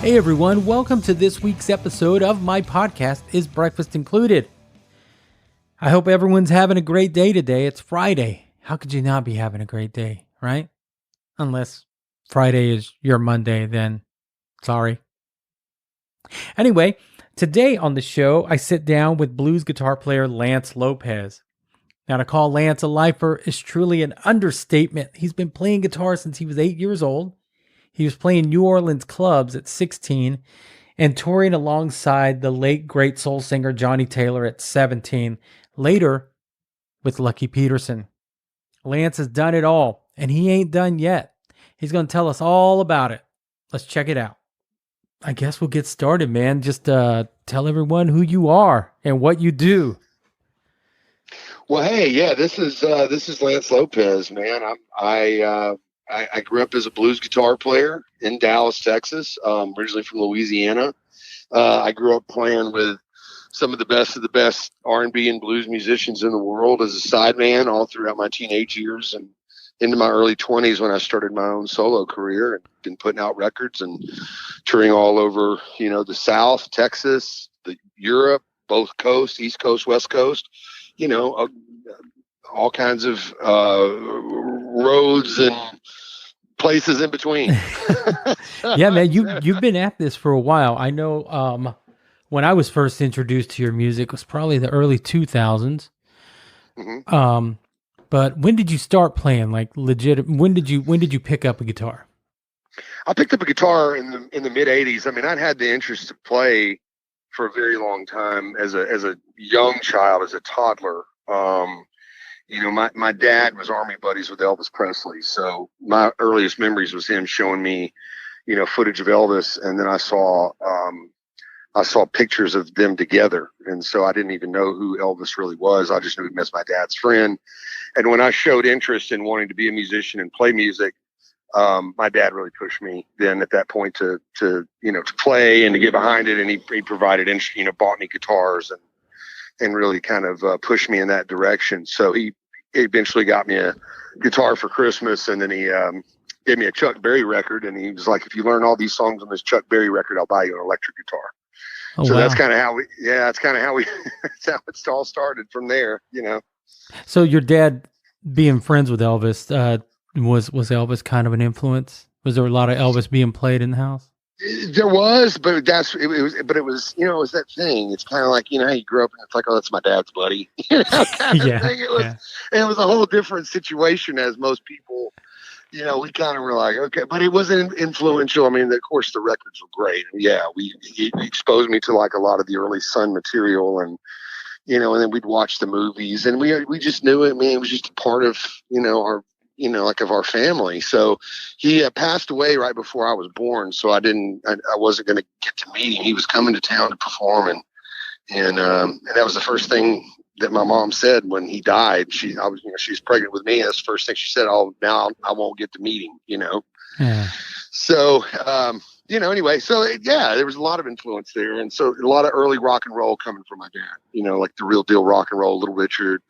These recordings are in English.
Hey everyone, welcome to this week's episode of my podcast, Is Breakfast Included? I hope everyone's having a great day today. It's Friday. How could you not be having a great day, right? Unless Friday is your Monday, then sorry. Anyway, today on the show, I sit down with blues guitar player Lance Lopez. Now, to call Lance a lifer is truly an understatement. He's been playing guitar since he was 8 years old. He was playing New Orleans clubs at 16 and touring alongside the late great soul singer Johnnie Taylor at 17, later with Lucky Peterson. Lance has done it all, and he ain't done yet. He's going to tell us all about it. Let's check it out. I guess we'll get started, man. Just tell everyone who you are and what you do. Well, hey, yeah, this is Lance Lopez, man. I grew up as a blues guitar player in Dallas, Texas. Originally from Louisiana. I grew up playing with some of the best R&B and blues musicians in the world as a sideman all throughout my teenage years and into my early 20s when I started my own solo career and been putting out records and touring all over, the South, Texas, Europe, both coasts, East Coast, West Coast, all kinds of roads and places in between. Yeah, man, you've been at this for a while. I know when I was first introduced to your music was probably the early 2000s. Mm-hmm. But when did you start playing like legit? When did you pick up a guitar? I picked up a guitar in the mid 80s. I mean, I'd had the interest to play for a very long time as a young child, as a toddler. My dad was army buddies with Elvis Presley. So my earliest memories was him showing me, footage of Elvis. And then I saw pictures of them together. And so I didn't even know who Elvis really was. I just knew he was my dad's friend. And when I showed interest in wanting to be a musician and play music, my dad really pushed me then at that point to play and to get behind it. And he provided, bought me guitars and really kind of pushed me in that direction. So he eventually got me a guitar for Christmas, and then he gave me a Chuck Berry record, and he was like, if you learn all these songs on this Chuck Berry record, I'll buy you an electric guitar. Oh, so wow. That's kind of how that's how it all started from there, So your dad being friends with Elvis, was Elvis kind of an influence? Was there a lot of Elvis being played in the house? There was, but it was it was that thing. It's kind of like, how you grew up and it's like, oh, that's my dad's buddy. Kind of thing. It was a whole different situation as most people, we kind of were like, okay, but it wasn't influential. I mean, of course the records were great. Yeah. He exposed me to like a lot of the early Sun material and then we'd watch the movies and we just knew it, man. It was just a part of, our, of our family. So he passed away right before I was born. So I wasn't going to get to meet him. He was coming to town to perform. And that was the first thing that my mom said when he died. She was pregnant with me. That's the first thing she said. Oh, now I won't get to meet him, Yeah. So, anyway, so there was a lot of influence there. And so a lot of early rock and roll coming from my dad, like the real deal rock and roll, Little Richard,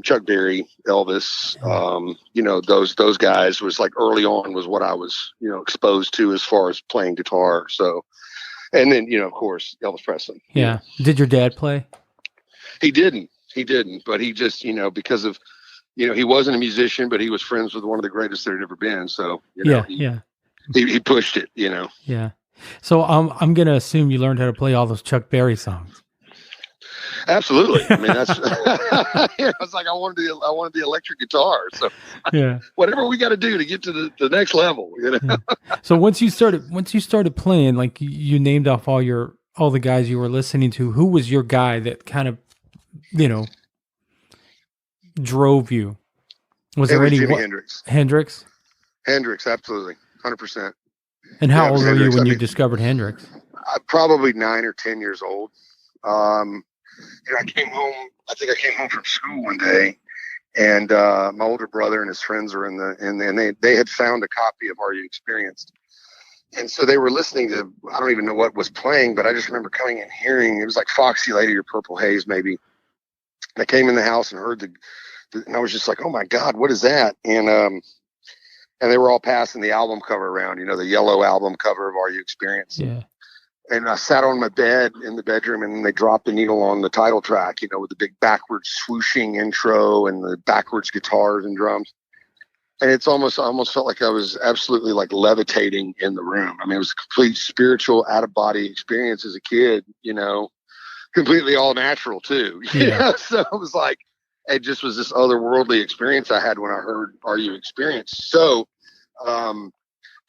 Chuck Berry, Elvis, those guys was like early on was what I was, exposed to as far as playing guitar. So, and then, of course, Elvis Presley. Yeah. Did your dad play? He didn't, but he just, because of, he wasn't a musician, but he was friends with one of the greatest there had ever been. So, he pushed it, Yeah. So I'm going to assume you learned how to play all those Chuck Berry songs. Absolutely. I mean, that's. I was like, I wanted the electric guitar. So, whatever we got to do to get to the next level, Yeah. So once you started playing, like you named off all the guys you were listening to. Who was your guy that kind of, drove you? Was there any Jimi Hendrix? Hendrix, absolutely, 100%. And how old were you when you discovered Hendrix? Probably 9 or 10 years old. I came home. I think I came home from school one day, and my older brother and his friends were and they had found a copy of Are You Experienced, and so they were listening to. I don't even know what was playing, but I just remember coming and hearing. It was like Foxy Lady or Purple Haze, maybe. I came in the house and heard and I was just like, oh my God, what is that? And and they were all passing the album cover around, the yellow album cover of Are You Experienced? Yeah. And I sat on my bed in the bedroom, and they dropped the needle on the title track, with the big backwards swooshing intro and the backwards guitars and drums. And I almost felt like I was absolutely like levitating in the room. I mean, it was a complete spiritual out of body experience as a kid, completely all natural too. Yeah. So it was like, it just was this otherworldly experience I had when I heard Are You Experienced? So,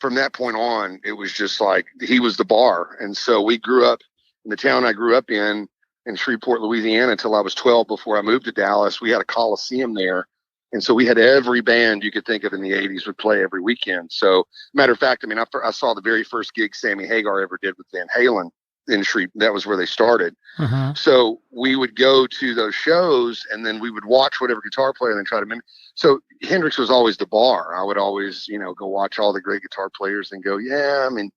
from that point on, it was just like he was the bar. And so we grew up in the town I grew up in Shreveport, Louisiana, until I was 12 before I moved to Dallas. We had a Coliseum there. And so we had every band you could think of in the 80s would play every weekend. So, matter of fact, I mean, I saw the very first gig Sammy Hagar ever did with Van Halen in Shreveport. That was where they started. So we would go to those shows, and then we would watch whatever guitar player and then try to mimic. So Hendrix was always the bar. I would always, go watch all the great guitar players and go, yeah, I mean,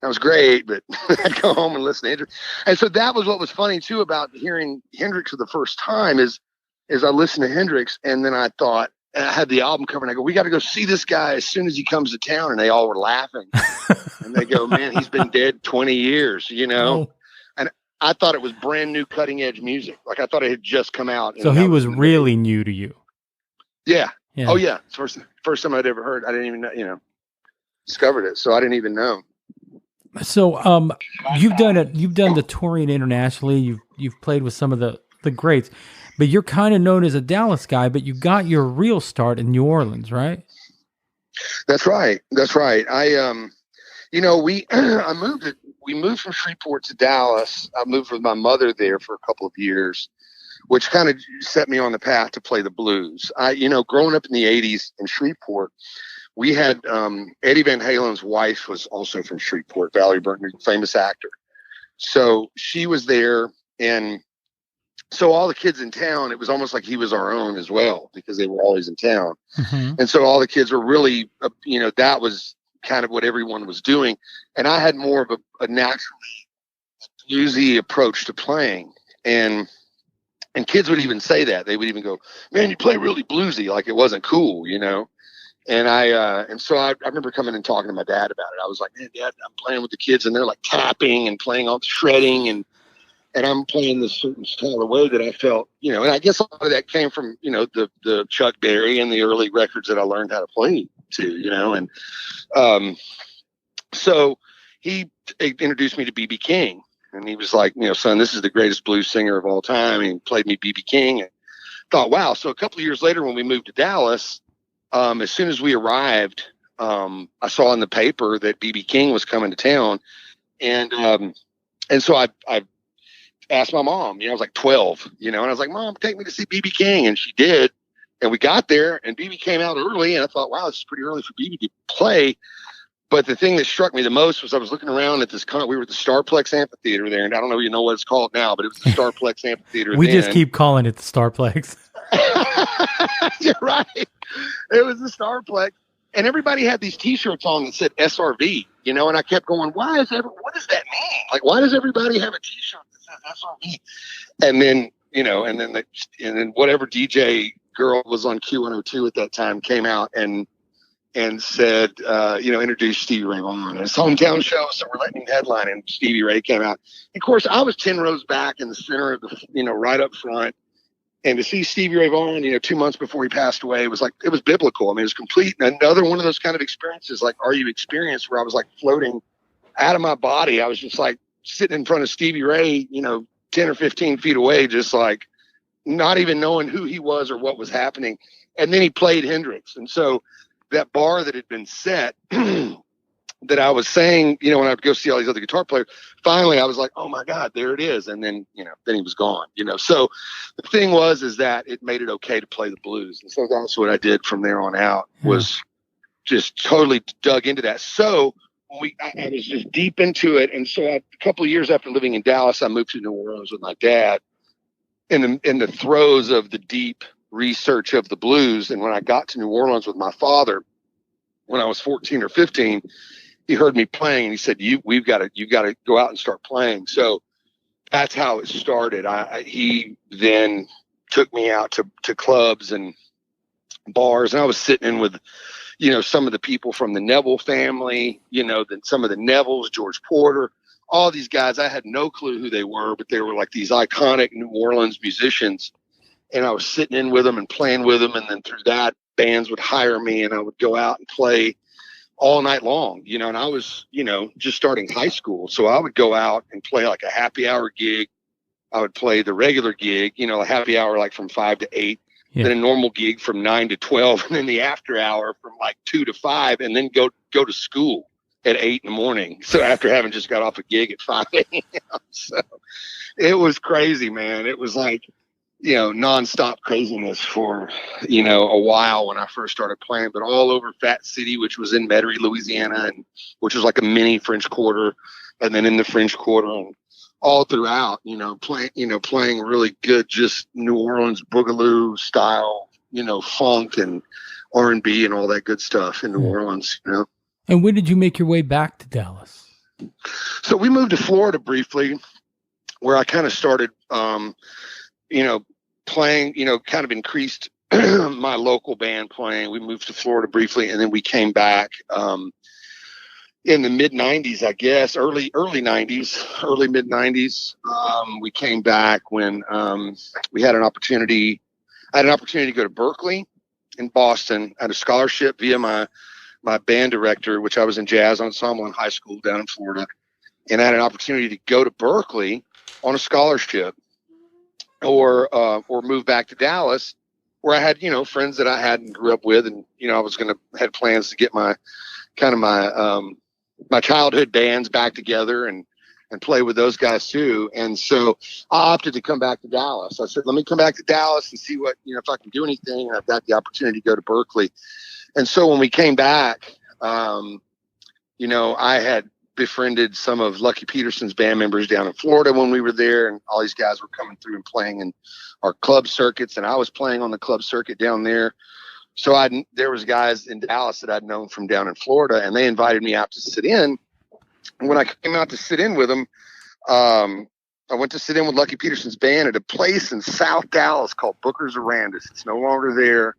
that was great, but I'd go home and listen to Hendrix. And so that was what was funny too about hearing Hendrix for the first time is I listened to Hendrix, and then I thought, and I had the album cover, and I go, we got to go see this guy as soon as he comes to town. And they all were laughing. And they go, man, he's been dead 20 years, Oh. And I thought it was brand new cutting edge music. Like I thought it had just come out. So he was really new to you. Yeah. Oh yeah. It's first time I'd ever heard. I didn't even know, discovered it. So I didn't even know. So, you've done the touring internationally. You've played with some of the greats, but you're kind of known as a Dallas guy, but you got your real start in New Orleans, right? That's right. I, we moved from Shreveport to Dallas. I moved with my mother there for a couple of years, which kind of set me on the path to play the blues. Growing up in the 80s in Shreveport, we had Eddie Van Halen's wife was also from Shreveport, Valerie Burton, famous actor. So she was there, and so all the kids in town, it was almost like he was our own as well because they were always in town. And so all the kids were really, that was kind of what everyone was doing. And I had more of a naturally bluesy approach to playing. And kids would even say that. They would even go, man, you play really bluesy, like it wasn't cool, And so I remember coming and talking to my dad about it. I was like, man, Dad, I'm playing with the kids, and they're like tapping and playing all the shredding, and I'm playing this certain style of way that I felt, and I guess a lot of that came from, the Chuck Berry and the early records that I learned how to play to, and so he introduced me to B.B. King, and he was like, son, this is the greatest blues singer of all time, and he played me B.B. King, and thought, wow. So a couple of years later when we moved to Dallas, as soon as we arrived, I saw in the paper that B.B. King was coming to town, and so I asked my mom, I was like 12, and I was like, Mom, take me to see B.B. King. And she did. And we got there, and B.B. came out early, and I thought, wow, this is pretty early for B.B. to play. But the thing that struck me the most was I was looking around at this, we were at the Starplex Amphitheater there, and I don't know what it's called now, but it was the Starplex Amphitheater. We just keep calling it the Starplex. You're right. It was the Starplex. And everybody had these T-shirts on that said SRV, and I kept going, what does that mean? Like, why does everybody have a T-shirt that says SRV? And then, and then whatever DJ girl was on Q102 at that time came out and said, introduced Stevie Ray Vaughan. His hometown show, so we're letting him headline, and Stevie Ray came out. Of course, I was 10 rows back in the center of the, right up front. And to see Stevie Ray Vaughan, 2 months before he passed away, it was biblical. I mean, it was complete. Another one of those kind of experiences, like Are You Experienced, where I was like floating out of my body. I was just like sitting in front of Stevie Ray, 10 or 15 feet away, just like not even knowing who he was or what was happening. And then he played Hendrix. And so that bar that had been set that I was saying, when I would go see all these other guitar players, finally I was like, oh my God, there it is. And then, then he was gone, So the thing is that it made it okay to play the blues. And so that's what I did from there on out, was just totally dug into that. So I was just deep into it. And so a couple of years after living in Dallas, I moved to New Orleans with my dad in the throes of the deep research of the blues. And when I got to New Orleans with my father, when I was 14 or 15, he heard me playing, and he said, you got to go out and start playing. So that's how it started. He then took me out to clubs and bars, and I was sitting in with some of the people from the Neville family, some of the Nevilles, George Porter, all these guys. I had no clue who they were, but they were like these iconic New Orleans musicians. And I was sitting in with them and playing with them. And then through that, bands would hire me and I would go out and play all night long, and I was, just starting high school. So I would go out and play like a happy hour gig. I would play the regular gig, a happy hour like from 5 to 8, then a normal gig from 9 to 12, and then the after hour from like 2 to 5, and then go to school at 8 in the morning. So after having just got off a gig at 5 a.m. So it was crazy, man. It was like, nonstop craziness for, a while when I first started playing, but all over Fat City, which was in Metairie, Louisiana, and which was like a mini French Quarter, and then in the French Quarter, and all throughout, playing really good, just New Orleans boogaloo style, funk and R&B and all that good stuff in New Orleans, And when did you make your way back to Dallas? So we moved to Florida briefly, where I kind of started, playing, kind of increased my local band playing. We moved to Florida briefly, and then we came back in the mid 90s, I guess, early 90s, early mid 90s. We came back when we had an opportunity. I had an opportunity to go to Berkeley in Boston. I had a scholarship via my band director, which I was in jazz ensemble in high school down in Florida. And I had an opportunity to go to Berkeley on a scholarship or move back to Dallas, where I had, friends that I had and grew up with. And, I was had plans to get my childhood bands back together and play with those guys too. And so I opted to come back to Dallas. I said, let me come back to Dallas and see what, if I can do anything. And I've got the opportunity to go to Berkeley. And so when we came back, I had befriended some of Lucky Peterson's band members down in Florida when we were there, and all these guys were coming through and playing in our club circuits, and I was playing on the club circuit down there. So there was guys in Dallas that I'd known from down in Florida, and they invited me out to sit in. And when I came out to sit in with them, I went to sit in with Lucky Peterson's band at a place in South Dallas called Booker's Arandis. It's no longer there,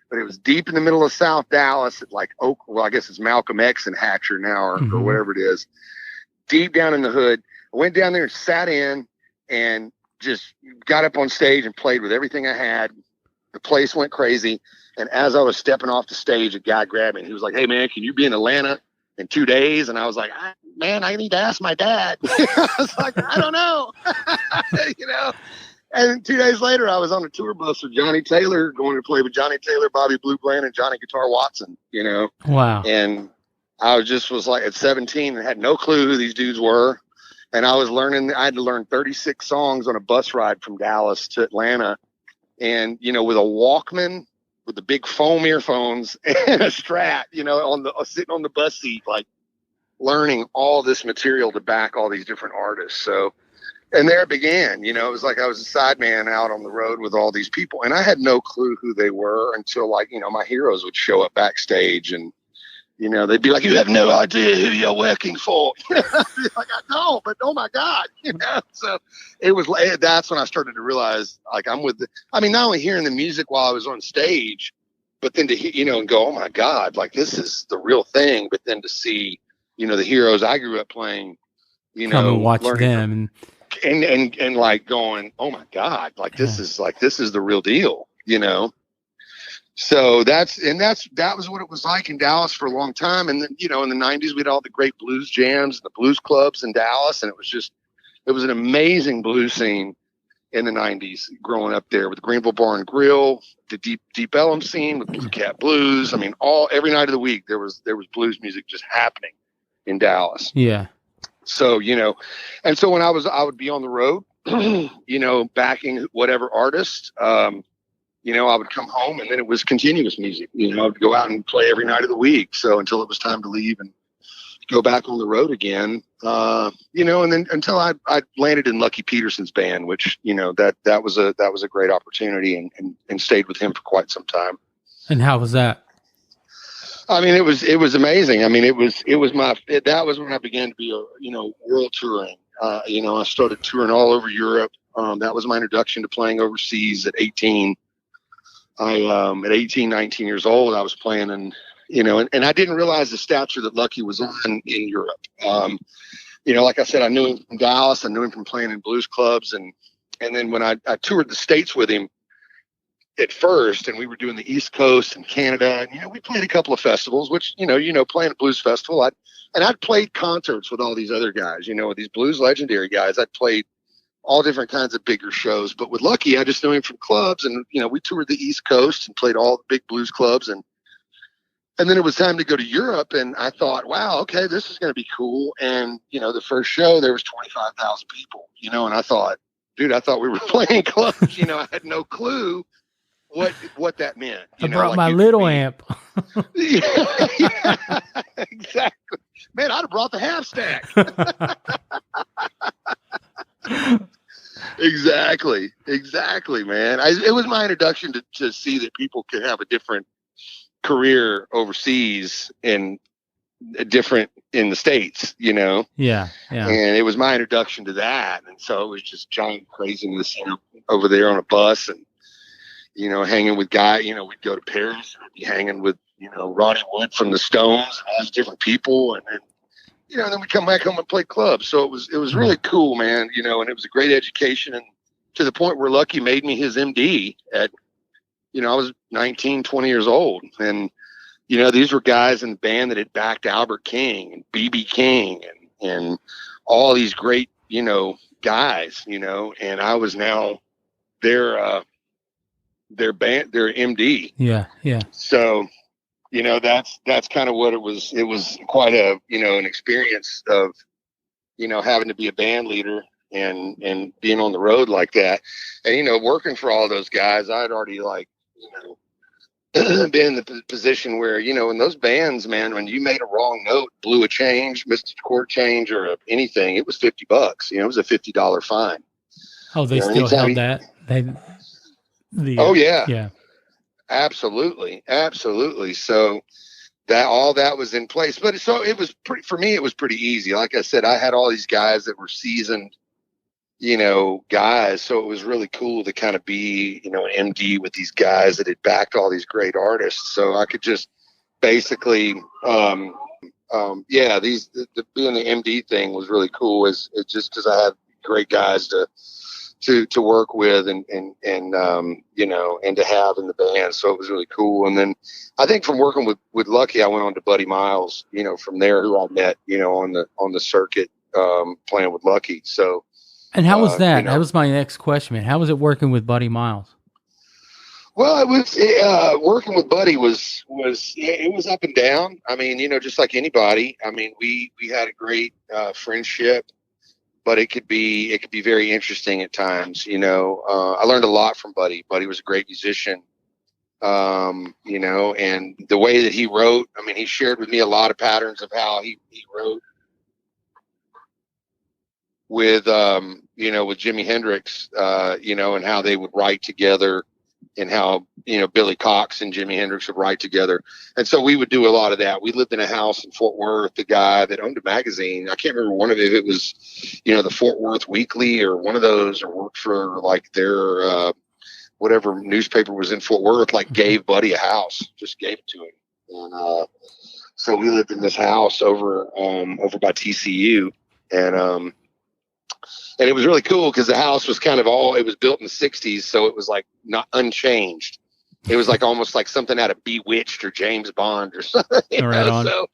but it was deep in the middle of South Dallas at like I guess it's Malcolm X and Hatcher now or whatever it is. Deep down in the hood. I went down there and sat in and just got up on stage and played with everything I had. The place went crazy. And as I was stepping off the stage, a guy grabbed me and he was like, "Hey man, can you be in Atlanta in 2 days?" And I was like, "Man, I need to ask my dad." I was like, "I don't know." And 2 days later, I was on a tour bus with Johnnie Taylor, going to play with Johnnie Taylor, Bobby Blue Bland, and Johnny Guitar Watson, Wow. And I was like at 17 and had no clue who these dudes were. And I had to learn 36 songs on a bus ride from Dallas to Atlanta. And, with a Walkman, with the big foam earphones and a Strat, sitting on the bus seat, like learning all this material to back all these different artists. So, and there it began, it was like I was a sideman out on the road with all these people, and I had no clue who they were until my heroes would show up backstage and, they'd be like, "You have no idea who you're working for." I'd be like, "I know, but oh my God," So that's when I started to realize, like, I'm not only hearing the music while I was on stage, but then to, and go, "Oh my God, like this is the real thing." But then to see, the heroes I grew up playing, come and watch them and like going, "Oh my God, like this is the real deal," So that was what it was like in Dallas for a long time. And then, in the 90s, we had all the great blues jams, the blues clubs in Dallas. And it was an amazing blues scene in the 90s growing up there with the Greenville Bar and Grill, the Deep Ellum scene with Blue Cat Blues. I mean, every night of the week, there was blues music just happening in Dallas. Yeah. So, and so when I would be on the road, backing whatever artist, I would come home and then it was continuous music. I would go out and play every night of the week. So until it was time to leave and go back on the road again, and then until I landed in Lucky Peterson's band, which, that was a great opportunity and stayed with him for quite some time. And how was that? I mean, it was amazing. I mean, that was when I began to be, world touring. I started touring all over Europe. That was my introduction to playing overseas at 18. At 18, 19 years old, I was playing in, and I didn't realize the stature that Lucky was on in Europe. Like I said, I knew him from Dallas. I knew him from playing in blues clubs. And then when I toured the States with him at first, and we were doing the East Coast and Canada, and, we played a couple of festivals, which, playing a blues festival, I'd played concerts with all these other guys, with these blues legendary guys. I'd played all different kinds of bigger shows. But with Lucky, I just knew him from clubs. And, we toured the East Coast and played all the big blues clubs. And then it was time to go to Europe, and I thought, wow, okay, this is going to be cool. And, the first show, there was 25,000 people, and I thought, dude, I thought we were playing clubs. I had no clue what that meant. I brought my little amp. Yeah, exactly. Man, I'd have brought the half stack. Exactly, man. It was my introduction to see that people could have a different career overseas and different in the States, Yeah. And it was my introduction to that. And so it was just giant craziness, over there on a bus and, hanging with guys, we'd go to Paris and I'd be hanging with, Ronnie Wood from the Stones and all these different people. And then, and then we'd come back home and play clubs. So it was really cool, man, and it was a great education. And to the point where Lucky made me his MD at, I was 19, 20 years old. And, these were guys in the band that had backed Albert King and B.B. King and all these great, guys, and I was now their band, their MD. Yeah. So, that's kind of what it was. It was quite a, an experience of, having to be a band leader and being on the road like that. And, working for all those guys, I'd already been in the position where, in those bands, man, when you made a wrong note, blew a change, missed a chord change or anything, it was $50. It was a $50 fine. Oh, they still held that? Oh, yeah. Yeah. Absolutely. So all that was in place. But so it was for me, it was pretty easy. Like I said, I had all these guys that were seasoned, guys. So it was really cool to kind of be, an MD with these guys that had backed all these great artists. So I could just basically, being the MD thing was really cool. It's just because I had great guys to work with and to have in the band. So it was really cool. And then I think from working with Lucky, I went on to Buddy Miles, from there, who I met, on the circuit, playing with Lucky. So, and how was that? That was my next question, man. How was it working with Buddy Miles? Well, it was working with Buddy was up and down. I mean, just like anybody. I mean, we had a great friendship, but it could be very interesting at times. I learned a lot from Buddy. Buddy was a great musician. And the way that he wrote, I mean, he shared with me a lot of patterns of how he wrote with Jimi Hendrix, and how they would write together, and how, Billy Cox and Jimi Hendrix would write together. And so we would do a lot of that. We lived in a house in Fort Worth. The guy that owned a magazine, I can't remember if it was, the Fort Worth Weekly or one of those, or worked for like their, whatever newspaper was in Fort Worth, like gave Buddy a house, just gave it to him. And, so we lived in this house over by TCU, and it was really cool because the house was kind of it was built in the 60s. So it was like not unchanged. It was like almost like something out of Bewitched or James Bond or something. So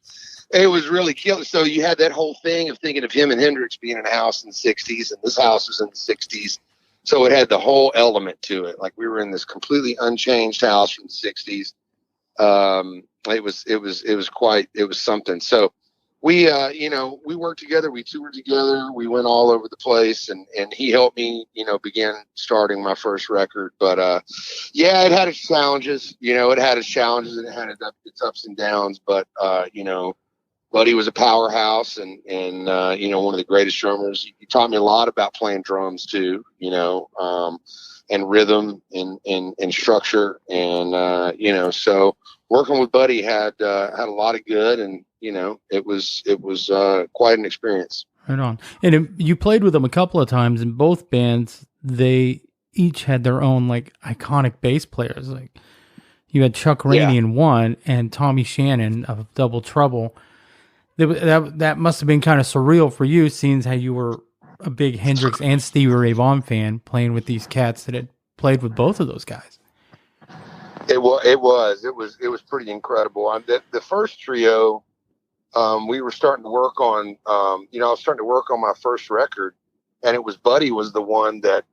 it was really killer. So you had that whole thing of thinking of him and Hendrix being in a house in the 60s, and this house was in the 60s. So it had the whole element to it. Like we were in this completely unchanged house from the 60s. It was something. So we worked together, we toured together, we went all over the place, and he helped me, begin starting my first record. But, it had its challenges, and it had its ups and downs, but, Buddy was a powerhouse and one of the greatest drummers. He taught me a lot about playing drums too, and rhythm and structure. And, so working with Buddy had a lot of good, and, it was quite an experience. Right on. And you played with them a couple of times in both bands. They each had their own like iconic bass players. Like You had Chuck Rainey in one and Tommy Shannon of Double Trouble. That must have been kind of surreal for you, seeing how you were a big Hendrix and Stevie Ray Vaughan fan, playing with these cats that had played with both of those guys. It was pretty incredible. The first trio, we were starting to work on. I was starting to work on my first record, and it was Buddy was the one that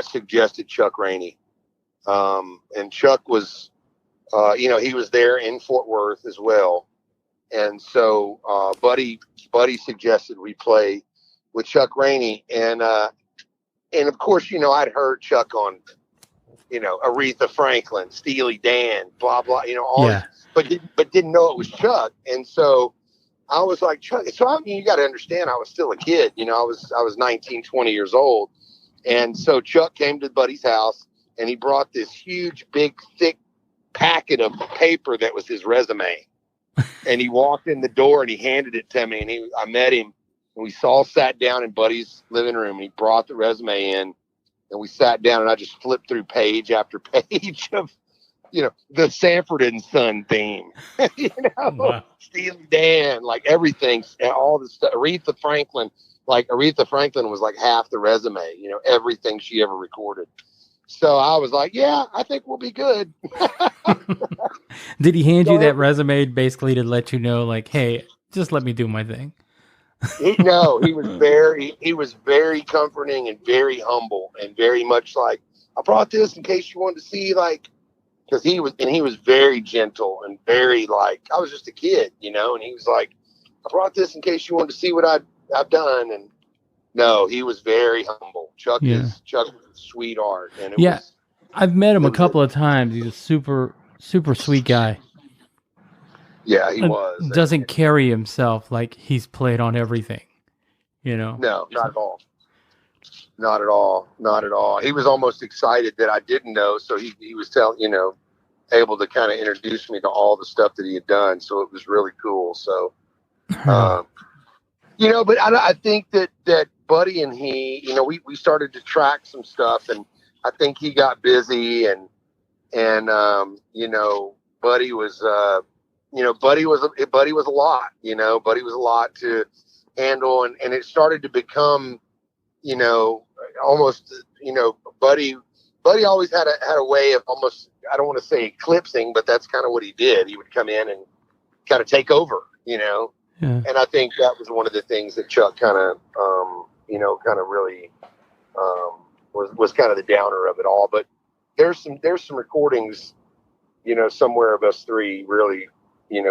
suggested Chuck Rainey, and Chuck was, he was there in Fort Worth as well. And so Buddy suggested we play with Chuck Rainey, and of course, I'd heard Chuck on, Aretha Franklin, Steely Dan, blah blah, but didn't know it was Chuck. And so I was like, Chuck. So you got to understand, I was still a kid. I was 19, 20 years old, and so Chuck came to Buddy's house, and he brought this huge, big, thick packet of paper that was his resume. And he walked in the door and he handed it to me, and I met him, and we all sat down in Buddy's living room, and he brought the resume in, and we sat down, and I just flipped through page after page of, the Sanford and Son theme, wow. Steely Dan, like everything, all the stuff. Aretha Franklin was like half the resume, everything she ever recorded. So I was like, yeah, I think we'll be good. Did he hand you that resume basically to let you know, like, hey, just let me do my thing? No, he was very comforting and very humble and very much like, I brought this in case you wanted to see, like, because he was very gentle and very like, I was just a kid, and he was like, I brought this in case you wanted to see what I've done. And no, he was very humble. Chuck was a sweetheart. And I've met him a couple of times. He's a super, super sweet guy. Yeah, he was. Doesn't carry himself like he's played on everything, No, not at all. Not at all. Not at all. He was almost excited that I didn't know. So he was able to kind of introduce me to all the stuff that he had done. So it was really cool. So, but I think that Buddy and he, we started to track some stuff, and I think he got busy, and Buddy was, Buddy was a lot, Buddy was a lot to handle, and it started to become, almost, Buddy always had a way of almost, I don't want to say eclipsing, but that's kind of what he did. He would come in and kind of take over, Yeah. And I think that was one of the things that Chuck kind of really was kind of the downer of it all. But there's some recordings, somewhere of us three really,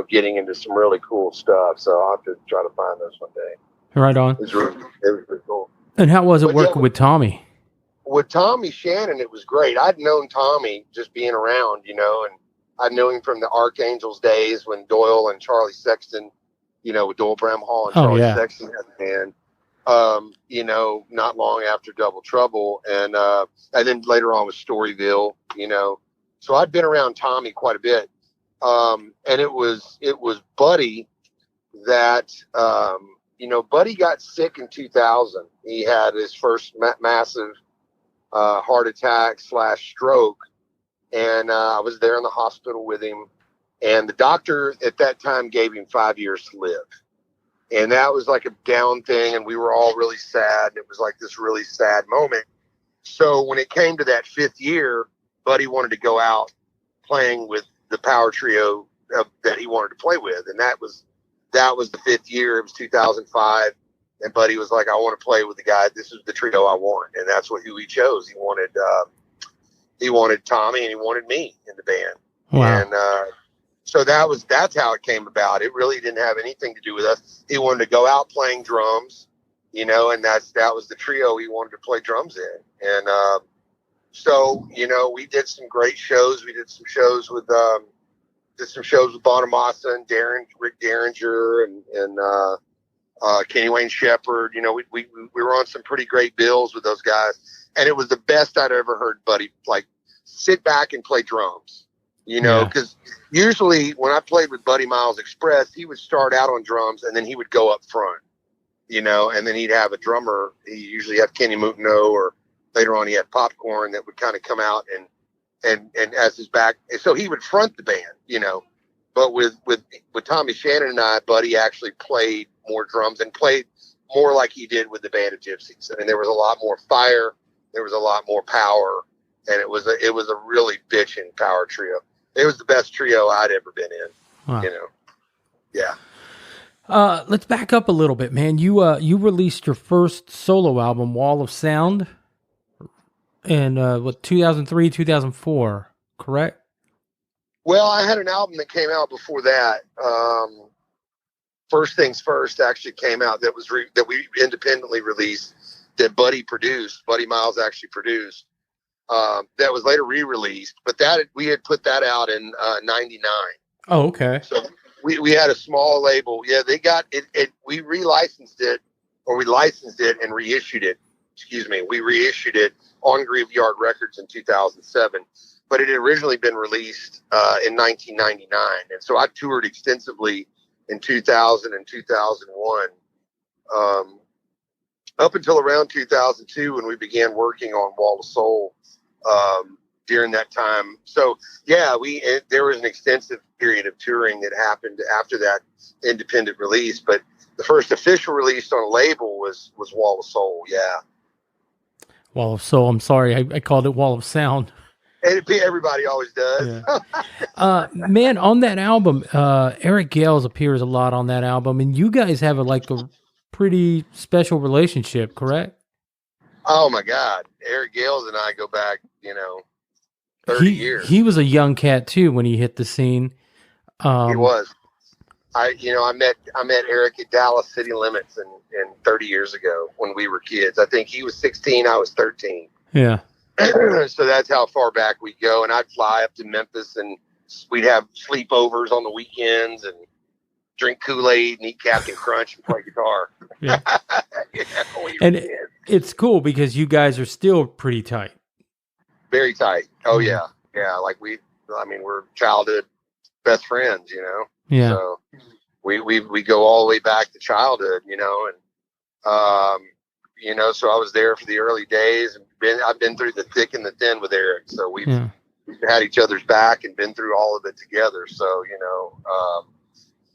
getting into some really cool stuff. So I'll have to try to find those one day. Right on. It was pretty cool. And how was it working with Tommy? With Tommy Shannon, it was great. I'd known Tommy just being around, and I knew him from the Archangels days when Doyle and Charlie Sexton, with Doyle Bramhall and Charlie Sexton had the band. Not long after Double Trouble, and then later on with Storyville, So I'd been around Tommy quite a bit, and it was Buddy that Buddy got sick in 2000. He had his first massive heart attack / stroke, and I was there in the hospital with him, and the doctor at that time gave him 5 years to live. And that was like a down thing, and we were all really sad. It was like this really sad moment. So when it came to that 5th year, Buddy wanted to go out playing with the power trio that he wanted to play with, and that was the 5th year. It was 2005, and Buddy was like, "I want to play with the guy. This is the trio I want," and that's who he chose. He wanted Tommy, and he wanted me in the band. Wow. And so that's how it came about. It really didn't have anything to do with us. He wanted to go out playing drums, and that was the trio he wanted to play drums in. And so we did some great shows. We did some shows with Bonamassa and Rick Derringer and Kenny Wayne Shepherd. We were on some pretty great bills with those guys, and it was the best I'd ever heard Buddy like sit back and play drums. Because usually when I played with Buddy Miles Express, he would start out on drums and then he would go up front, and then he'd have a drummer. He usually had Kenny Mutino, or later on he had Popcorn that would kind of come out and as his back, so he would front the band, but with Tommy Shannon and I, Buddy actually played more drums and played more like he did with the band of Gypsys. I mean, there was a lot more fire, there was a lot more power, and it was a really bitchin' power trio. It was the best trio I'd ever been in. Wow. Yeah. Let's back up a little bit, man. You released your first solo album, Wall of Sound, in 2003, 2004, correct? Well, I had an album that came out before that. First Things First actually came out that we independently released, that Buddy Miles actually produced. That was later re-released, but we had put that out in 99. Oh, okay. So we had a small label. Yeah, they got it. We licensed it and reissued it. Excuse me. We reissued it on Graveyard Records in 2007, but it had originally been released in 1999. And so I toured extensively in 2000 and 2001, up until around 2002 when we began working on Wall of Soul. During that time, so yeah, there was an extensive period of touring that happened after that independent release. But the first official release on a label was Wall of Soul. Yeah, Wall of Soul. I'm sorry, I called it Wall of Sound. Everybody always does. Yeah. Man, on that album, Eric Gales appears a lot on that album, and you guys have a pretty special relationship, correct? Oh my God, Eric Gales and I go back, 30 years. He was a young cat too when he hit the scene. He was. I met Eric at Dallas City Limits in 30 years ago when we were kids. I think he was 16, I was 13. Yeah. So that's how far back we go. And I'd fly up to Memphis and we'd have sleepovers on the weekends and drink Kool-Aid and eat Captain Crunch and play guitar. Yeah. And it's cool because you guys are still pretty tight. Very tight. Oh yeah. Yeah. Like we're childhood best friends, Yeah. So we go all the way back to childhood, and, so I was there for the early days and I've been through the thick and the thin with Eric. So we've had each other's back and been through all of it together. So,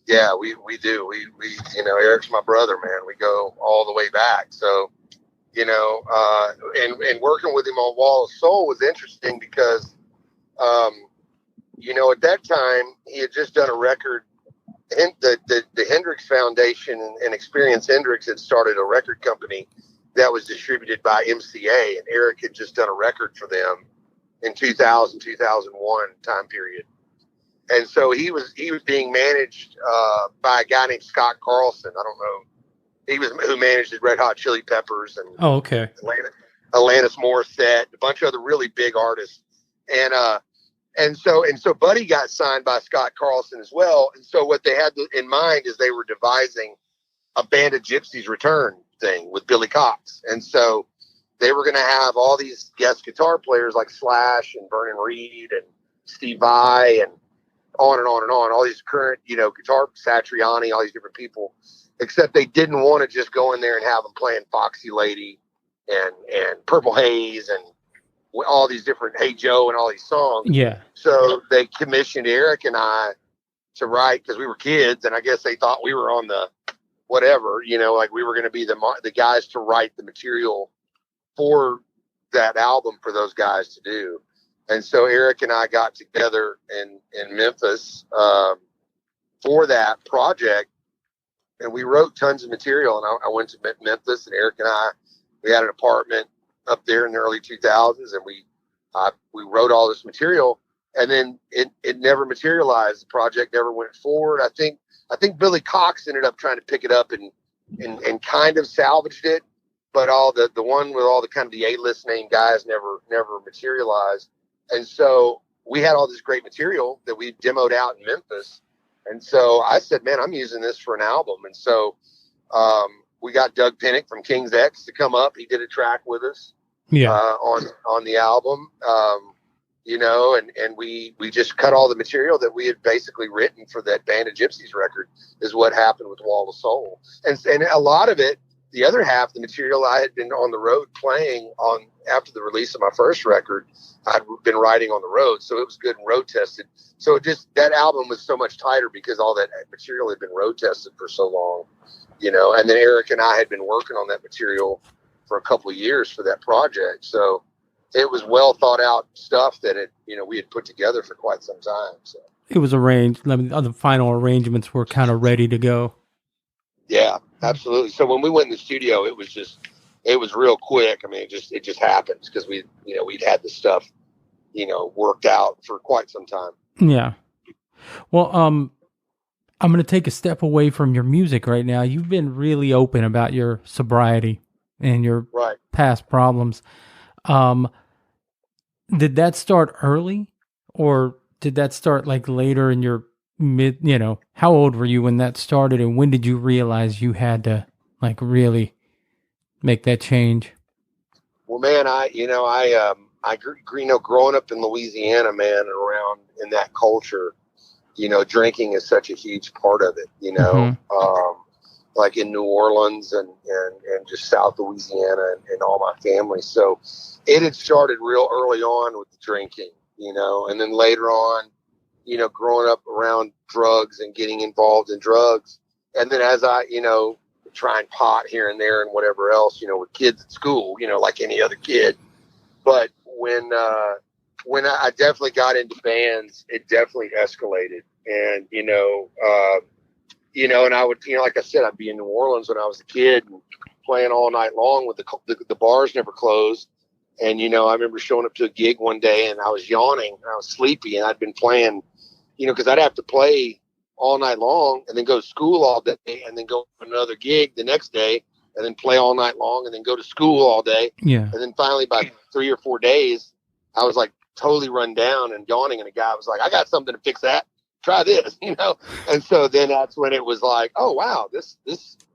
yeah, we do. We Eric's my brother, man. We go all the way back. So, and working with him on Wall of Soul was interesting because, at that time he had just done a record, and the Hendrix Foundation and Experience Hendrix had started a record company that was distributed by MCA, and Eric had just done a record for them in 2000, 2001 time period. And so he was being managed by a guy named Scott Carlson. I don't know. He was who managed the Red Hot Chili Peppers and Alanis Morissette, a bunch of other really big artists. And so Buddy got signed by Scott Carlson as well. And so what they had in mind is they were devising a Band of Gypsys return thing with Billy Cox. And so they were going to have all these guest guitar players like Slash and Vernon Reid and Steve Vai and on and on and on, all these current, guitar, Satriani, all these different people, except they didn't want to just go in there and have them playing Foxy Lady and Purple Haze and all these different Hey Joe and all these songs. Yeah. So they commissioned Eric and I to write, because we were kids, and I guess they thought we were on the whatever, like we were going to be the guys to write the material for that album for those guys to do. And so Eric and I got together in Memphis for that project, and we wrote tons of material. And I went to Memphis, and Eric and we had an apartment up there in the early 2000s, and we wrote all this material, and then it never materialized. The project never went forward. I think Billy Cox ended up trying to pick it up and kind of salvaged it, but all the one with all the kind of the A-list name guys never materialized. And so we had all this great material that we demoed out in Memphis. And so I said, man, I'm using this for an album. And so we got Doug Pinnick from King's X to come up. He did a track with us on the album, and we just cut all the material that we had basically written for that Band of Gypsys record is what happened with Wall of Soul. And a lot of it the other half, the material I had been on the road playing on after the release of my first record, I'd been writing on the road. So it was good and road tested. So that album was so much tighter because all that material had been road tested for so long, and then Eric and I had been working on that material for a couple of years for that project. So it was well thought out stuff that we had put together for quite some time. So it was arranged. The final arrangements were kind of ready to go. Yeah, absolutely. So when we went in the studio, it was real quick. I mean, it just happened because we'd had the stuff, worked out for quite some time. Yeah. Well, I'm going to take a step away from your music right now. You've been really open about your sobriety and your past problems. Did that start early, or did that start like later in your mid, how old were you when that started, and when did you realize you had to like really make that change? Well, man, growing up in Louisiana, man, around in that culture, drinking is such a huge part of it, like in New Orleans and just South Louisiana and all my family. So it had started real early on with the drinking, and then later on, growing up around drugs and getting involved in drugs. And then as I, trying pot here and there and whatever else, with kids at school, like any other kid. But when I definitely got into bands, it definitely escalated. And, and I would, like I said, I'd be in New Orleans when I was a kid and playing all night long with the bars never closed. And, I remember showing up to a gig one day and I was yawning and I was sleepy and I'd been playing, because I'd have to play all night long and then go to school all day and then go to another gig the next day and then play all night long and then go to school all day. Yeah. And then finally by 3 or 4 days, I was like totally run down and yawning. And the guy was like, I got something to fix that. Try this, And so then that's when it was like, oh, wow, this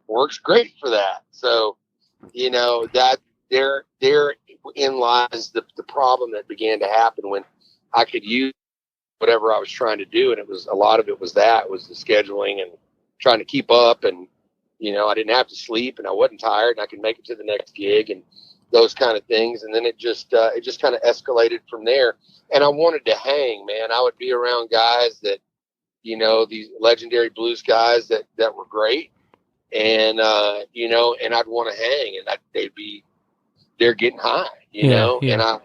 works great for that. So, that therein lies the problem that began to happen when I could use whatever I was trying to do. And a lot of it was the scheduling and trying to keep up. And, I didn't have to sleep and I wasn't tired and I could make it to the next gig and those kind of things. And then it just kind of escalated from there. And I wanted to hang, man. I would be around guys that, these legendary blues guys that were great. And, and I'd want to hang and they're getting high, Yeah. and I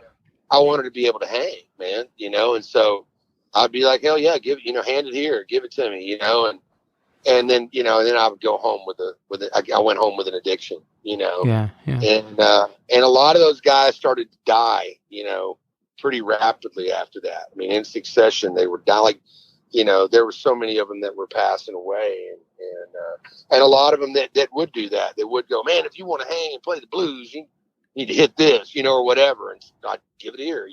wanted to be able to hang, man, and so I'd be like, hell yeah, hand it here, give it to me, and then, and then I would go home I went home with an addiction, Yeah. and a lot of those guys started to die, pretty rapidly after that. I mean, in succession, they were dying, like, there were so many of them that were passing away and a lot of them that would do that. They would go, man, if you want to hang and play the blues, you need to hit this, or whatever. And I'd give it here,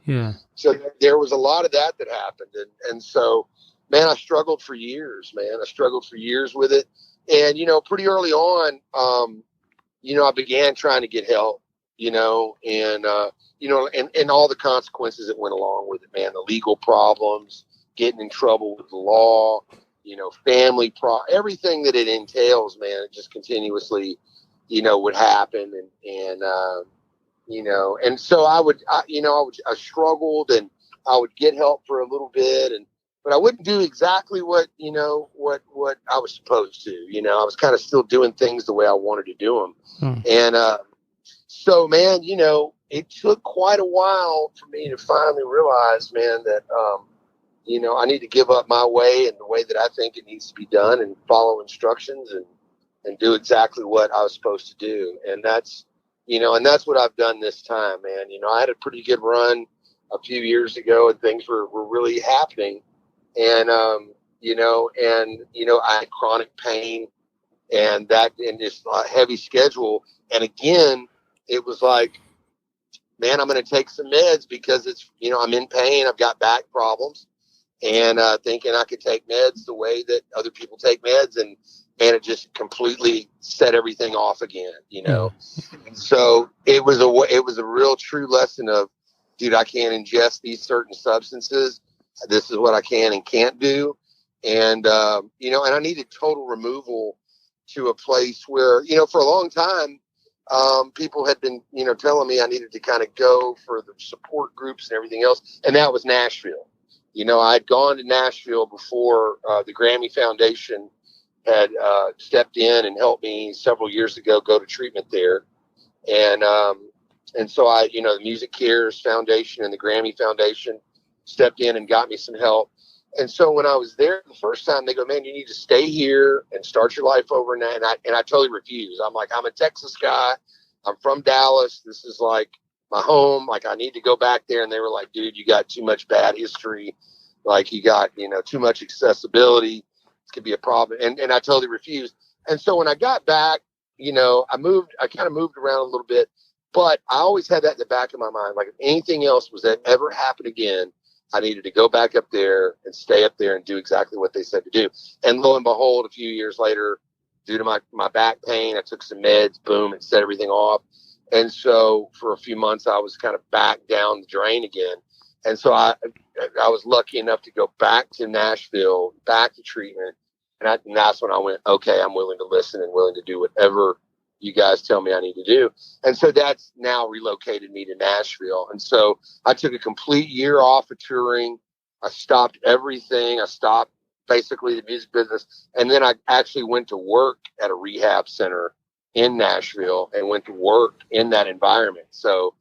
Yeah. So there was a lot of that happened. And so, man, I struggled for years, with it. And, pretty early on, I began trying to get help, and all the consequences that went along with it, man, the legal problems, getting in trouble with the law, family everything that it entails, man, it just continuously, would happen. And so I struggled and I would get help for a little bit but I wouldn't do exactly what I was supposed to, I was kind of still doing things the way I wanted to do them. And, so, man, it took quite a while for me to finally realize, man, that, I need to give up my way and the way that I think it needs to be done and follow instructions and do exactly what I was supposed to do. And that's what I've done this time, man. I had a pretty good run a few years ago and things were really happening. And, I had chronic pain and this heavy schedule. And again, it was like, man, I'm going to take some meds because it's, I'm in pain. I've got back problems. And thinking I could take meds the way that other people take meds, and man, it just completely set everything off again, So it was a real true lesson of, dude, I can't ingest these certain substances. This is what I can and can't do, and and I needed total removal to a place where, for a long time, people had been, telling me I needed to kind of go for the support groups and everything else. And that was Nashville. I'd gone to Nashville before the Grammy Foundation had stepped in and helped me several years ago go to treatment there. And so the Music Cares Foundation and the Grammy Foundation stepped in and got me some help. And so when I was there the first time, they go, man, you need to stay here and start your life over. And I totally refused. I'm like, I'm a Texas guy. I'm from Dallas. This is like my home. Like, I need to go back there. And they were like, dude, you got too much bad history. Like, you got, too much accessibility. It could be a problem. And I totally refused. And so when I got back, I kind of moved around a little bit, but I always had that in the back of my mind. Like, if anything else was that ever happen again, I needed to go back up there and stay up there and do exactly what they said to do. And lo and behold, a few years later, due to my back pain, I took some meds, boom, and set everything off. And so for a few months, I was kind of back down the drain again. And so I was lucky enough to go back to Nashville, back to treatment. And that's when I went, okay, I'm willing to listen and willing to do whatever you guys tell me I need to do. And so that's now relocated me to Nashville. And so I took a complete year off of touring. I stopped everything. I stopped basically the music business. And then I actually went to work at a rehab center in Nashville and went to work in that environment. So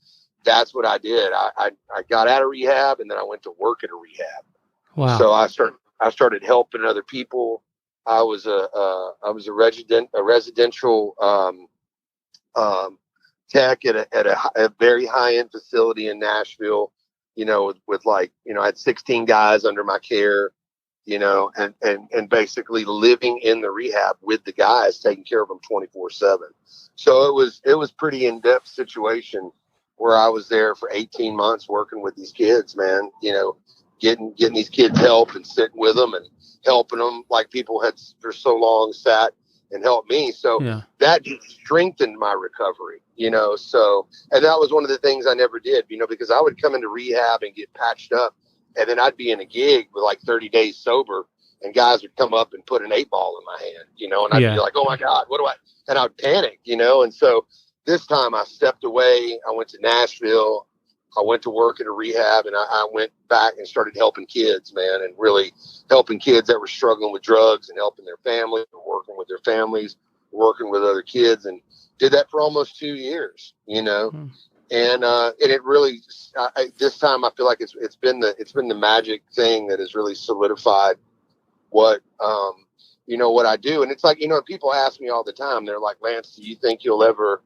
that's what I did. I got out of rehab and then I went to work at a rehab. Wow. So I started helping other people. I was a residential tech at a very high end facility in Nashville, with like, I had 16 guys under my care, and basically living in the rehab with the guys, taking care of them 24/7. So it was pretty in-depth situation where I was there for 18 months working with these kids, man, getting these kids help and sitting with them and helping them like people had for so long sat and helped me. So that just strengthened my recovery, so, and that was one of the things I never did, because I would come into rehab and get patched up and then I'd be in a gig with like 30 days sober and guys would come up and put an 8-ball in my hand, and I'd be like, oh my God, and I'd panic, and so this time I stepped away. I went to Nashville. I went to work at a rehab and I went back and started helping kids, man, and really helping kids that were struggling with drugs and helping their families, working with their families, working with other kids, and did that for almost 2 years, and it really, this time I feel like it's been the magic thing that has really solidified what, what I do. And it's like, people ask me all the time, they're like, Lance, do you think you'll ever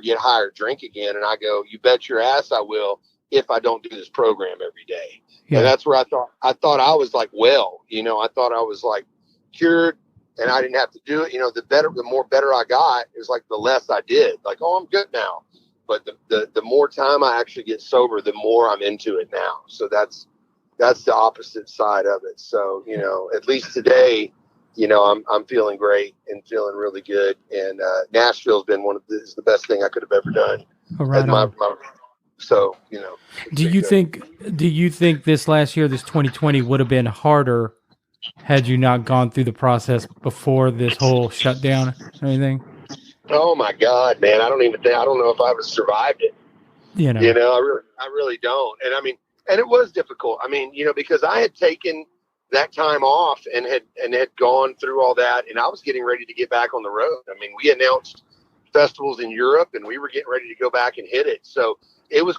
get high or drink again? And I go, you bet your ass I will, if I don't do this program every day. Yeah. And that's where I thought I was like, I thought I was like cured and I didn't have to do it. The more better I got, it was like the less I did. Like, oh, I'm good now. But the more time I actually get sober, the more I'm into it now. So that's the opposite side of it. So, at least today, I'm feeling great and feeling really good. And Nashville's been is the best thing I could have ever done. Oh, right on. So, do you think this last year, this 2020, would have been harder had you not gone through the process before this whole shutdown or anything? Oh my God, man. I don't know if I would have survived it. I really don't. And I mean, and it was difficult. I mean, because I had taken that time off and had gone through all that, and I was getting ready to get back on the road. I mean, we announced festivals in Europe and we were getting ready to go back and hit it. So it was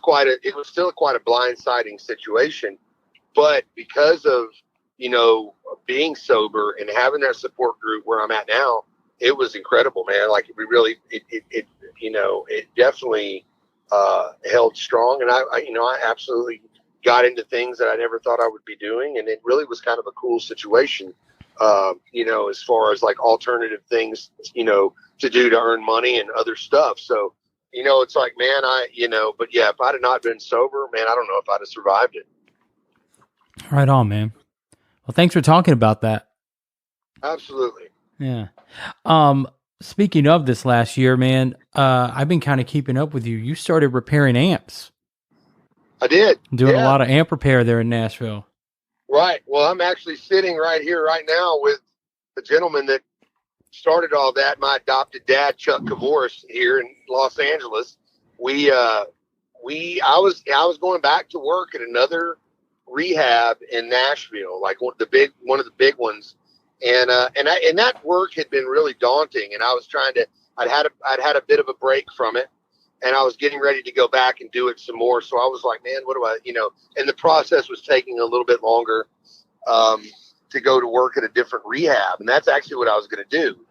still quite a blindsiding situation, but because of, being sober and having that support group where I'm at now, it was incredible, man. Like it definitely held strong. And I absolutely got into things that I never thought I would be doing. And it really was kind of a cool situation, as far as like alternative things, to do to earn money and other stuff. So, it's like, man, but yeah, if I'd have not been sober, man, I don't know if I'd have survived it. Right on, man. Well, thanks for talking about that. Absolutely. Yeah. Speaking of this last year, man, I've been kind of keeping up with you. You started repairing amps. I did. Doing a lot of amp repair there in Nashville. Right. Well, I'm actually sitting right here right now with the gentleman that started all that, my adopted dad, Chuck Cavoris, here in Los Angeles, I was going back to work at another rehab in Nashville, like one of the big ones. And that work had been really daunting. And I was I'd had a bit of a break from it, and I was getting ready to go back and do it some more. So I was like, man, what do I, and the process was taking a little bit longer, to go to work at a different rehab. And that's actually what I was going to do,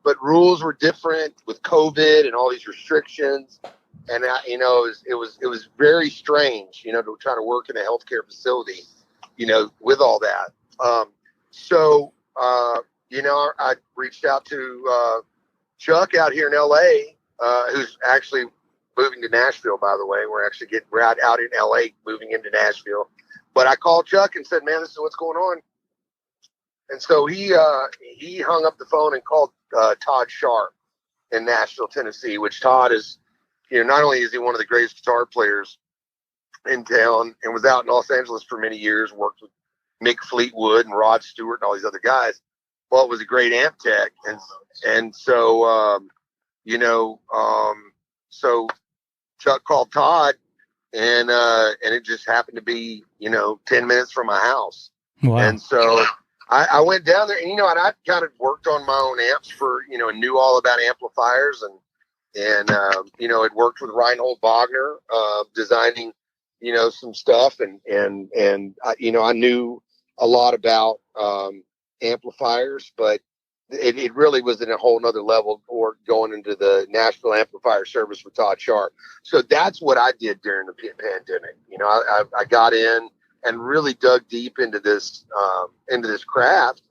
but rules were different with COVID and all these restrictions. And it was very strange, to try to work in a healthcare facility, with all that. I reached out to, Chuck out here in LA, who's actually moving to Nashville, by the way. We're out in LA, moving into Nashville. But I called Chuck and said, man, this is what's going on. And so he hung up the phone and called Todd Sharp in Nashville, Tennessee, which Todd is, not only is he one of the greatest guitar players in town and was out in Los Angeles for many years, worked with Mick Fleetwood and Rod Stewart and all these other guys, but was a great amp tech. So Chuck called Todd, and it just happened to be, 10 minutes from my house. Wow. And so I went down there, and, and I kind of worked on my own amps for, and knew all about amplifiers, and had worked with Reinhold Wagner, designing, some stuff, and I knew a lot about, amplifiers, but it really was in a whole nother level for going into the Nashville amplifier service with Todd Sharp. So that's what I did during the pandemic. I got in and really dug deep into this craft,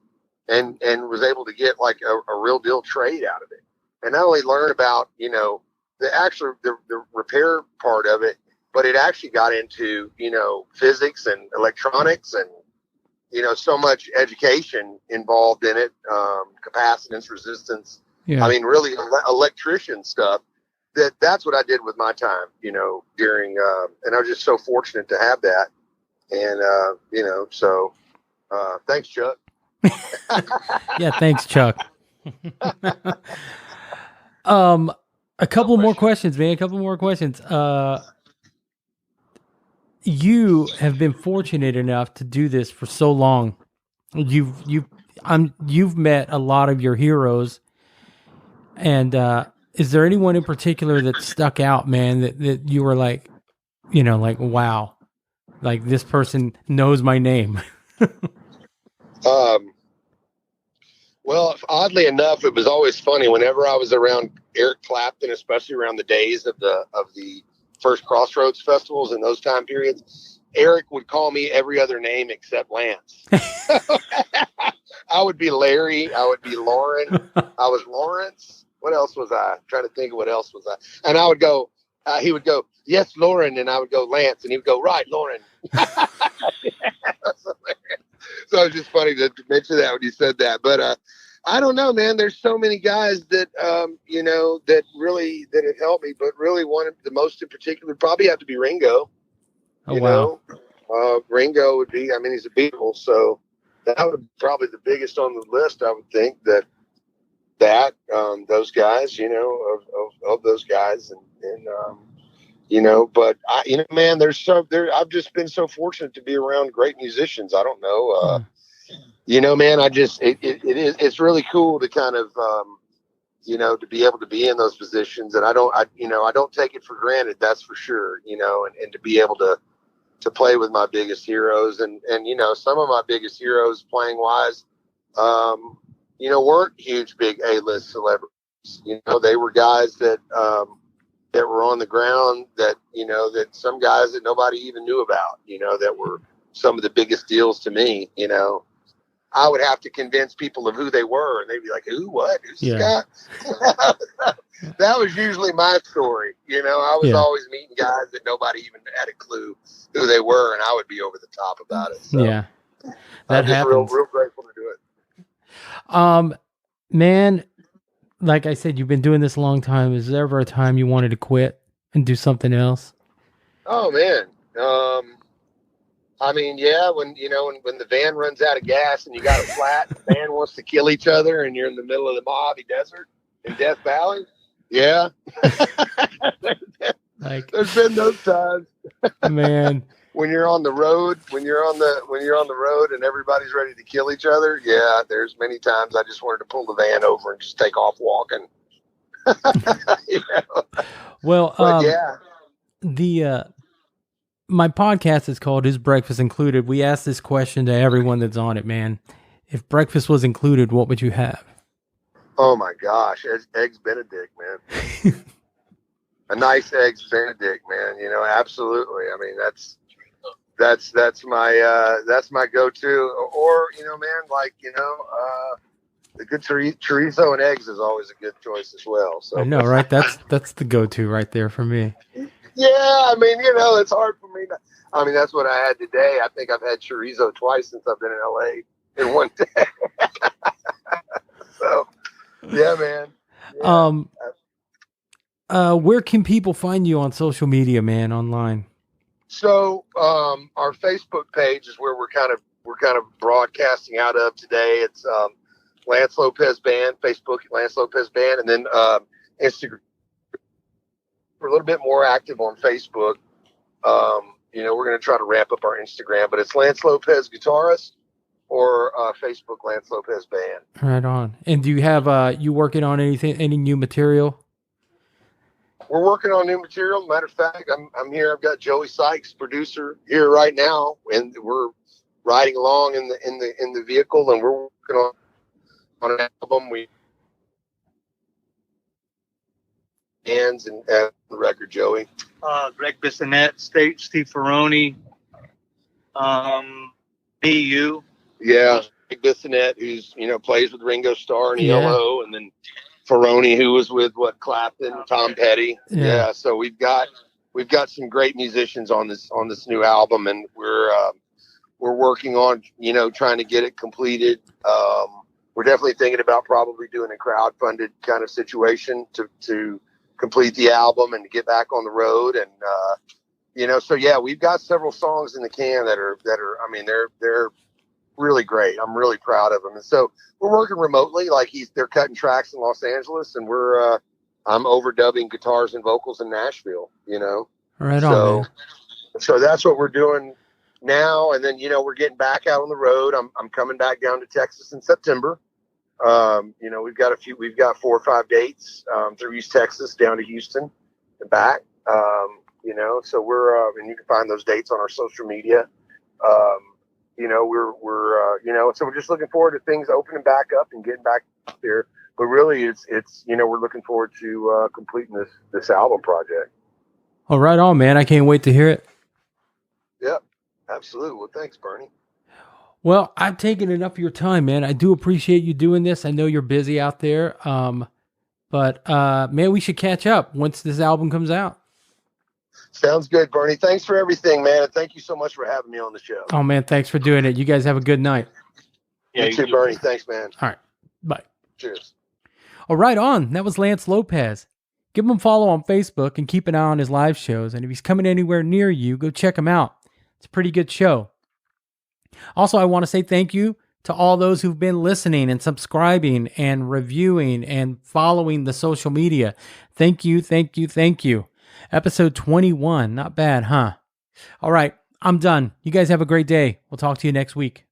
and was able to get like a real deal trade out of it. And not only learn about, the repair part of it, but it actually got into, physics and electronics, and, so much education involved in it, capacitance, resistance. Yeah. I mean, really electrician stuff. That's what I did with my time, during, and I was just so fortunate to have that. And, thanks, Chuck. Yeah. Thanks, Chuck. A couple more questions, man. A couple more questions. You have been fortunate enough to do this for so long. You've met a lot of your heroes, and is there anyone in particular that stuck out, man? That you were like, wow, like this person knows my name. Well, oddly enough, it was always funny whenever I was around Eric Clapton, especially around the days of the first Crossroads festivals in those time periods. Eric would call me every other name except Lance. I would be Larry. I would be Lauren. I was Lawrence. What else was I? I'm trying to think of what else was I. And I would go, he would go, yes, Lauren. And I would go, Lance. And he would go, right, Lauren. So it was just funny to mention that when you said that. But I don't know, man. There's so many guys that, that have helped me. But really one of the most in particular would probably have to be Ringo. Wow. Ringo would be, he's a Beatle. So that would be probably the biggest on the list, I would think, those guys, of those guys. But man, I've just been so fortunate to be around great musicians. I don't know, man, it's really cool to kind of, to be able to be in those positions. And I don't take it for granted. That's for sure, and to be able to play with my biggest heroes, and some of my biggest heroes playing wise, weren't huge, big A-list celebrities. They were guys that were on the ground, that some guys that nobody even knew about, that were some of the biggest deals to me. I would have to convince people of who they were, and they'd be like, who, what, who's this guy? That was usually my story. I was always meeting guys that nobody even had a clue who they were, and I would be over the top about it. So yeah, that I'm just happens. real grateful to do it. Man, like I said, you've been doing this a long time. Is there ever a time you wanted to quit and do something else? Oh man. I mean, yeah, when the van runs out of gas and you got a flat, the van wants to kill each other, and you're in the middle of the Mojave Desert in Death Valley. Yeah, like there's been those times, man. when you're on the road, when you're on the road, and everybody's ready to kill each other. Yeah, there's many times I just wanted to pull the van over and just take off walking. You know? Well, yeah, the my podcast is called "Is Breakfast Included?" We ask this question to everyone that's on it, man. If breakfast was included, what would you have? Oh my gosh, eggs Benedict, man. A nice eggs Benedict, man. You know, absolutely. I mean, that's my go-to. Or man, like the good chorizo and eggs is always a good choice as well. So I know, right? That's the go-to right there for me. Yeah, I mean, it's hard for me. That's what I had today. I think I've had chorizo twice since I've been in LA in one day. So, yeah, man. Yeah. Where can people find you on social media, man, online? So, our Facebook page is where we're kind of broadcasting out of today. It's Lance Lopez Band, Facebook Lance Lopez Band, and then Instagram. We're a little bit more active on Facebook. We're going to try to ramp up our Instagram, but it's Lance Lopez Guitarist or Facebook Lance Lopez Band. Right on. And do you have you working on any new material? We're working on new material. Matter of fact, I'm here. I've got Joey Sykes, producer, here right now, and we're riding along in the vehicle, and we're working on an album. We hands and the record, Joey. Greg Bissonette, Steve Ferroni, BU. Yeah, Greg Bissonette, who's plays with Ringo Starr and ELO, and then Ferroni, who was with Clapton, Tom Petty. Yeah, so we've got some great musicians on this new album, and we're working on trying to get it completed. We're definitely thinking about probably doing a crowd-funded kind of situation to complete the album and to get back on the road. And so yeah, we've got several songs in the can that are I mean, they're really great. I'm really proud of them. And so we're working remotely, like they're cutting tracks in Los Angeles, and I'm overdubbing guitars and vocals in Nashville, Right on, man. So that's what we're doing now. And then, we're getting back out on the road. I'm coming back down to Texas in September. We've got 4 or 5 dates, through East Texas down to Houston and back. So we're, and you can find those dates on our social media. So we're just looking forward to things opening back up and getting back out there. But really, it's we're looking forward to completing this album project. Oh, right on, man. I can't wait to hear it. Yep, absolutely. Well, thanks, Bernie. Well, I've taken enough of your time, man. I do appreciate you doing this. I know you're busy out there. But man, we should catch up once this album comes out. Sounds good, Bernie. Thanks for everything, man. And thank you so much for having me on the show. Oh, man, thanks for doing it. You guys have a good night. Yeah, you too, Bernie. Thanks, man. All right. Bye. Cheers. All right, on. That was Lance Lopez. Give him a follow on Facebook and keep an eye on his live shows. And if he's coming anywhere near you, go check him out. It's a pretty good show. Also, I want to say thank you to all those who've been listening and subscribing and reviewing and following the social media. Thank you, thank you, thank you. Episode 21. Not bad, huh? All right, I'm done. You guys have a great day. We'll talk to you next week.